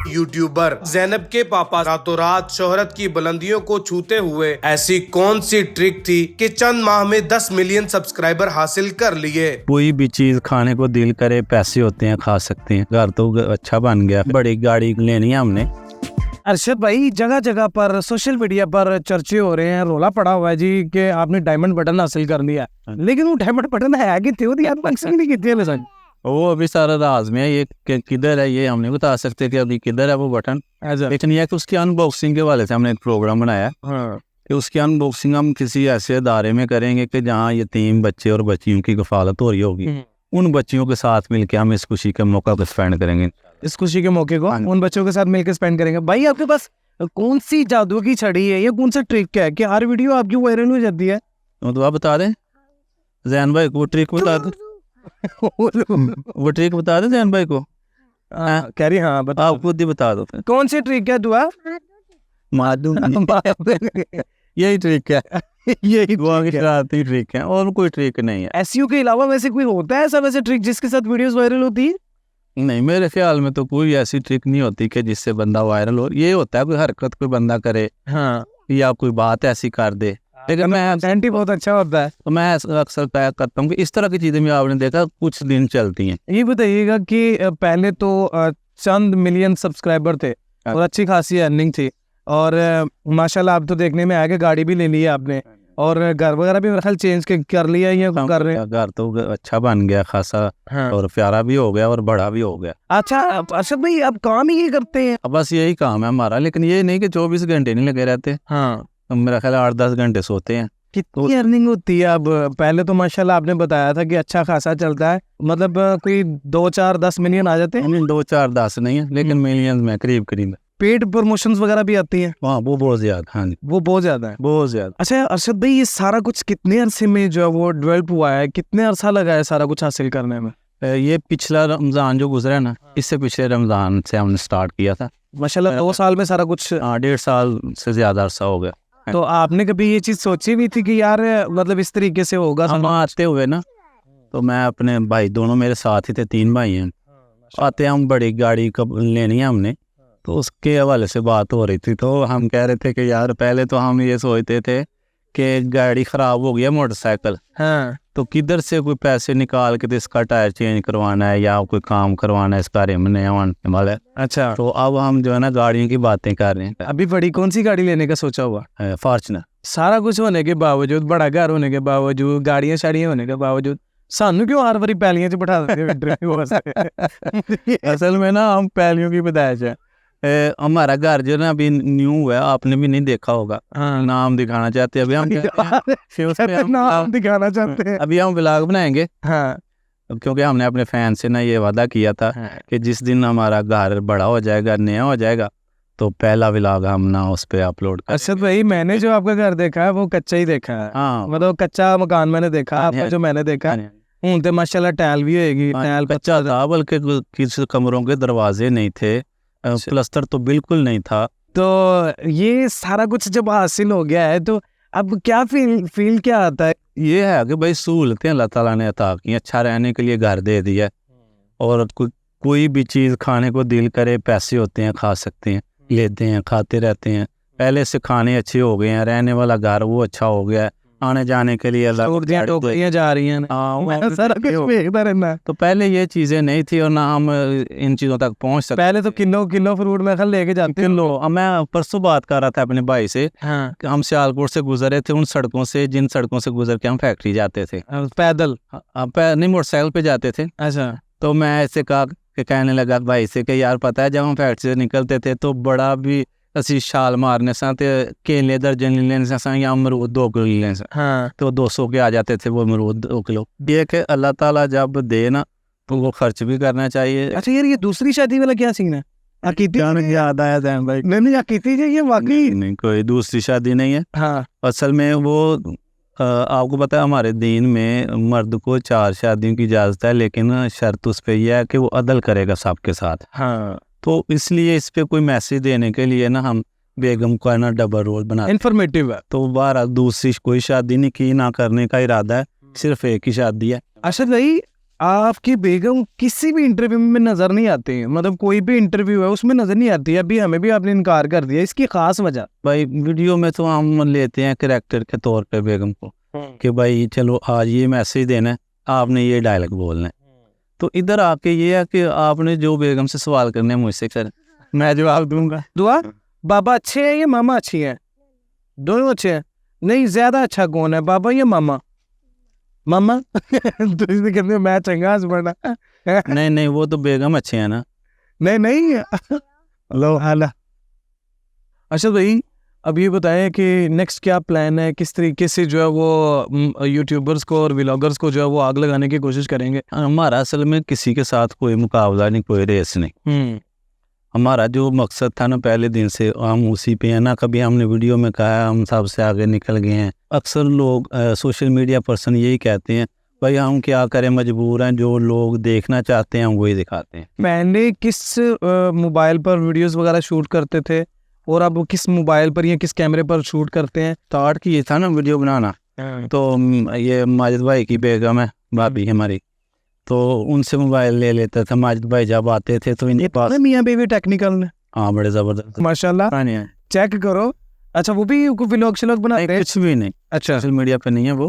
YouTuber Zainab के पापा रातों रात शोहरत की बुलंदियों को छूते हुए ऐसी कौन सी ट्रिक थी कि चंद माह में 10 मिलियन सब्सक्राइबर हासिल कर लिए। कोई भी चीज खाने को दिल करे, पैसे होते हैं खा सकते हैं। घर तो अच्छा बन गया, बड़ी गाड़ी लेनी है हमने। अरशद भाई, जगह जगह पर सोशल मीडिया पर चर्चे हो रहे हैं, रोला पड़ा हुआ है जी कि आपने डायमंड बटन हासिल कर लिया, लेकिन वो डायमंड बटन है कि थी यार अक्सर नहीं की थी। वो अभी सारा राज में है, ये किधर है ये हम नहीं बता सकते कि अभी किधर है वो बटन। लेकिन ये कि उसकी अनबॉक्सिंग के वाले से हमने एक प्रोग्राम बनाया कि उसकी अनबॉक्सिंग हम किसी ऐसे अदारे में करेंगे कि जहाँ यतीम बच्चे और बच्चियों की कफालत हो रही होगी, उन बच्चियों के साथ मिलकर हम इस खुशी के मौका को स्पेंड करेंगे। इस खुशी के मौके को उन बच्चों के साथ मिलकर स्पेंड करेंगे। भाई आपके पास कौन सी जादू की छड़ी है या कौन सा ट्रिक है कि हर वीडियो आपकी वायरल हो जाती है? तो आप बता दें जैन भाई को, ट्रिक बता दें वो ट्रिक बता दें जैन भाई को। कह रही हाँ बता, आप खुद ही बता दो कौन सी ट्रिक है दुआ? मादू यही ट्रिक है, यही शरारती ट्रिक है और कोई ट्रिक नहीं है। एसईओ के अलावा वैसे कोई होता है ऐसा वैसे ट्रिक जिसके साथ वीडियोस वायरल होती है? नहीं, मेरे ख्याल में तो कोई ऐसी ट्रिक नहीं होती कि जिससे बंदा वायरल हो। ये होता है कोई हरकत कोई बंदा करे, हाँ, या कोई बात ऐसी कर दे। लेकिन मैं सेंटी बहुत अच्छा होता है, तो मैं अक्सर तय करता हूँ कि इस तरह की चीजें भी आपने देखा कुछ दिन चलती हैं। ये बताइएगा कि पहले तो चंद मिलियन सब्सक्राइबर थे और अच्छी खासी अर्निंग थी, और माशाल्लाह आप तो देखने में आगे गाड़ी भी ले ली है आपने, और घर वगैरह भी मेरा ख्याल चेंज कर लिया या कर रहे हैं? घर तो अच्छा बन गया खासा, हाँ। और प्यारा भी हो गया और बड़ा भी हो गया। अच्छा अरशद भाई, आप काम ही ये करते हैं? अब बस यही काम है हमारा, लेकिन ये नहीं कि 24 घंटे नहीं लगे रहते। हाँ, मेरा ख्याल 8-10 घंटे सोते हैं। कितनी अर्निंग होती है? अब पहले तो माशाल्लाह आपने बताया था कि अच्छा खासा चलता है, मतलब कोई 2-4-10 मिलियन आ जाते हैं? 2-4-10 नहीं है, लेकिन मिलियन में करीब पेड प्रमोशंस वगैरह भी आती हैं? हाँ, वो बहुत ज्यादा। हाँ जी, वो बहुत ज्यादा है, बहुत ज्यादा। अच्छा अरशद भाई, ये सारा कुछ कितने अरसे में जो है वो डेवलप हुआ है? कितने अरसा लगा है सारा कुछ हासिल करने में? ये पिछला रमजान जो गुजरा है ना, इससे पिछले रमजान से हमने स्टार्ट किया था। माशाल्लाह 2 साल में सारा कुछ? 1.5 साल से ज्यादा अरसा हो गया। तो आपने कभी ये चीज सोची भी थी कि यार मतलब इस तरीके से होगा? हम आते हुए ना, तो मैं अपने भाई, दोनों मेरे साथ ही थे, 3 भाई हैं। आते हम बड़ी गाड़ी कब लेनी है हमने, तो उसके हवाले से बात हो रही थी। तो हम कह रहे थे कि यार पहले तो हम ये सोचते थे कि गाड़ी खराब हो गई है मोटरसाइकिल, हाँ, तो किधर से कोई पैसे निकाल के तो इसका टायर चेंज करवाना है या कोई काम करवाना है, इसका रिम नया बनने वाला है। अच्छा, तो अब हम जो है ना गाड़ियों की बातें कर रहे हैं। अभी बड़ी कौन सी गाड़ी लेने का सोचा हुआ? फॉर्च्यूनर। सारा कुछ होने के बावजूद, बड़ा घर होने के बावजूद, गाड़ियां शाड़ियां होने के बावजूद, सानू क्यों हर बारी पैलियां च बिठा देते? असल में ना हम पैलियों की पैदाइश है। हमारा घर जो ना अभी न्यू हुआ है, आपने भी नहीं देखा होगा। हाँ, नाम दिखाना चाहते हैं अभी हम नाम दिखाना चाहते हैं। अभी हम व्लॉग बनाएंगे, हाँ, क्योंकि हमने अपने फैन से ना ये वादा किया था कि जिस दिन हमारा घर बड़ा हो जाएगा, नया हो जाएगा, तो पहला व्लॉग हम ना उस पे अपलोड करेंगे। अरशद भाई, मैंने जो आपका घर देखा है वो कच्चा ही देखा है। हाँ, मतलब कच्चा मकान मैंने देखा, आपका जो मैंने देखा हूँ तो माशाल्लाह टाइल भी होएगी। टाइल कच्चा था, बल्कि किसी कमरों के दरवाजे नहीं थे, प्लास्टर तो बिल्कुल नहीं था। तो ये सारा कुछ जब हासिल हो गया है तो अब क्या फील क्या आता है? ये है कि भाई सहूलतें अल्लाह ताला ने अता की, अच्छा रहने के लिए घर दे दिया, और कोई भी चीज़ खाने को दिल करे, पैसे होते हैं खा सकते हैं, लेते हैं, खाते रहते हैं। पहले से खाने अच्छे हो गए हैं, रहने वाला घर वो अच्छा हो गया है, आने जाने के लिए टोकरियां जा रही हैं, सारा कुछ देखता रहना। तो पहले ये चीज़ें नहीं थी और ना हम इन चीज़ों तक पहुंच सकते। पहले तो किलो फ्रूट में लेके जाते किलो। मैं परसों बात कर रहा था अपने भाई से, हाँ, कि हम सियालकोट से गुजरे थे, उन सड़कों से जिन सड़कों से गुजर के हम फैक्ट्री जाते थे, पैदल नहीं मोटरसाइकिल पे जाते थे। अच्छा, तो मैं ऐसे कहने लगा भाई से कि यार पता है जब हम फैक्ट्री से निकलते थे तो बड़ा भी असी छाल मारने से केले दर्जन लेने से या अमरूद 2 किलो लेने से, हाँ, तो 200 के आ जाते थे वो अमरूद 2 किलो। ये कि अल्लाह ताला जब दे ना तो वो खर्च भी करना चाहिए। अच्छा यार, ये दूसरी शादी वाला क्या सीन है? याद आया था भाई? नहीं अकीती जी, ये वाकई नहीं, कोई दूसरी शादी नहीं है। हाँ, असल में वो आपको पता है हमारे दीन में मर्द को 4 शादियों की इजाज़त है, लेकिन शर्त उस पर यह है कि वो अदल करेगा सबके साथ। हाँ, तो इसलिए इस पे कोई मैसेज देने के लिए ना हम बेगम को ना डबल रोल बना, इन्फॉर्मेटिव है। तो बारह दूसरी कोई शादी नहीं की, ना करने का इरादा है, सिर्फ एक ही शादी है। अरशद भाई, آپ کی بیگم کسی بھی انٹرویو میں نظر نہیں آتی ہیں, مطلب کوئی بھی انٹرویو ہے اس میں نظر نہیں آتی ہے. ابھی ہمیں بھی آپ نے انکار کر دیا, اس کی خاص وجہ؟ بھائی ویڈیو میں تو ہم لیتے ہیں کریکٹر کے طور پہ بیگم کو کہ بھائی چلو آج یہ میسج دینا ہے, آپ نے یہ ڈائلاگ بولنا ہے. تو ادھر آ کے یہ ہے کہ آپ نے جو بیگم سے سوال کرنے ہیں مجھ سے کریں, میں جواب دوں گا. دعا بابا اچھے ہیں یا ماما اچھی ہیں؟ دونوں اچھے ہیں. نہیں زیادہ اچھا کون ہے, بابا یا ماما؟ ماما. تو اس نے کہتے ہیں میں چنگا بڑا. نہیں وہ تو بیگم اچھے ہیں نا. نہیں اللہ اعلیٰ. اچھا بھائی اب یہ بتائیں کہ نیکسٹ کیا پلان ہے, کس طریقے سے جو ہے وہ یوٹیوبرز کو اور ولاگرز کو جو ہے وہ آگ لگانے کی کوشش کریں گے؟ ہمارا اصل میں کسی کے ساتھ کوئی مقابلہ نہیں, کوئی ریس نہیں. ہمارا جو مقصد تھا نا پہلے دن سے ہم اسی پہ ہیں نا. کبھی ہم نے ویڈیو میں کہا ہے ہم سب سے آگے نکل گئے ہیں. اکثر لوگ سوشل میڈیا پرسن یہی کہتے ہیں بھائی ہم کیا کریں, مجبور ہیں, جو لوگ دیکھنا چاہتے ہیں ہم وہی دکھاتے ہیں. میں نے کس موبائل پر ویڈیوز وغیرہ شوٹ کرتے تھے اور اب کس موبائل پر یا کس کیمرے پر شوٹ کرتے ہیں؟ اسٹارٹ کی یہ تھا نا ویڈیو بنانا, تو یہ ماجد بھائی کی بیگم ہے بھابھی ہماری, تو ان سے موبائل لے لیتا تھا. ماجد بھائی جب آتے تھے تو ان کے پاس میاں بیوی ٹیکنیکل نے. ہاں بڑے زبردست ماشاءاللہ چیک کرو. اچھا وہ بھی ولاگ شلاگ بناتے ہیں؟ کچھ بھی نہیں, اچھا سوشل میڈیا پہ نہیں ہے وہ.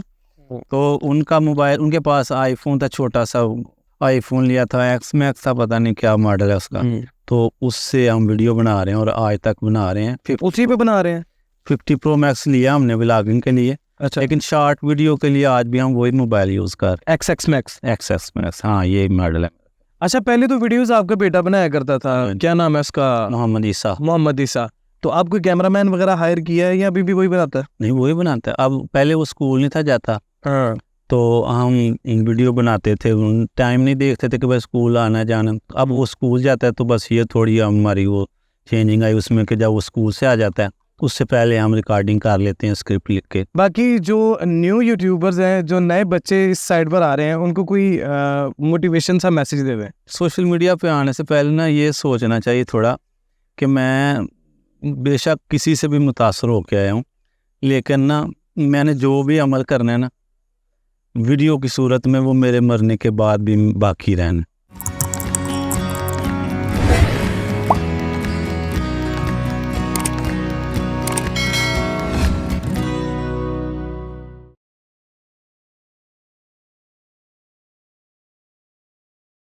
تو ان کا موبائل, ان کے پاس آئی فون تھا, چھوٹا سا آئی فون لیا تھا, ایکس میکس تھا, پتہ نہیں کیا ماڈل ہے اس کا. تو اس سے ہم ویڈیو بنا رہے ہیں اور آج تک بنا رہے ہیں. اسی پہ بنا رہے ہیں. 50 Pro Max لیا ہم نے ولاگنگ کے لیے. اچھا لیکن شارٹ ویڈیو کے لیے آج بھی ہم وہی موبائل یوز کر ایکس میکس. ایکس میکس, ہاں یہ ماڈل ہے. اچھا پہلے تو ویڈیوز آپ کا بیٹا بنایا کرتا تھا, کیا نام ہے اس کا؟ محمد عیسیٰ. محمد عیسیٰ. تو آپ کوئی کیمرہ مین وغیرہ ہائر کیا ہے یا ابھی بھی وہی بناتا ہے؟ نہیں وہی بناتا ہے. اب پہلے وہ اسکول نہیں تھا جاتا, تو ہم ویڈیو بناتے تھے, ٹائم نہیں دیکھتے تھے کہ بھائی اسکول آنا جانا. اب وہ اسکول جاتا ہے تو بس یہ تھوڑی ہماری وہ چینجنگ آئی اس میں کہ جب وہ اسکول سے آ جاتا ہے اس سے پہلے ہم ریکارڈنگ کر لیتے ہیں اسکرپٹ لکھ کے. باقی جو نیو یوٹیوبرز ہیں, جو نئے بچے اس سائڈ پر آ رہے ہیں, ان کو کوئی موٹیویشن سا میسج دے دیں. سوشل میڈیا پہ آنے سے پہلے نا یہ سوچنا چاہیے تھوڑا کہ میں بے شک کسی سے بھی متاثر ہو کے آیا ہوں, لیکن نا میں نے جو بھی عمل کرنا ہے نا ویڈیو کی صورت میں وہ میرے مرنے کے بعد بھی باقی رہنا.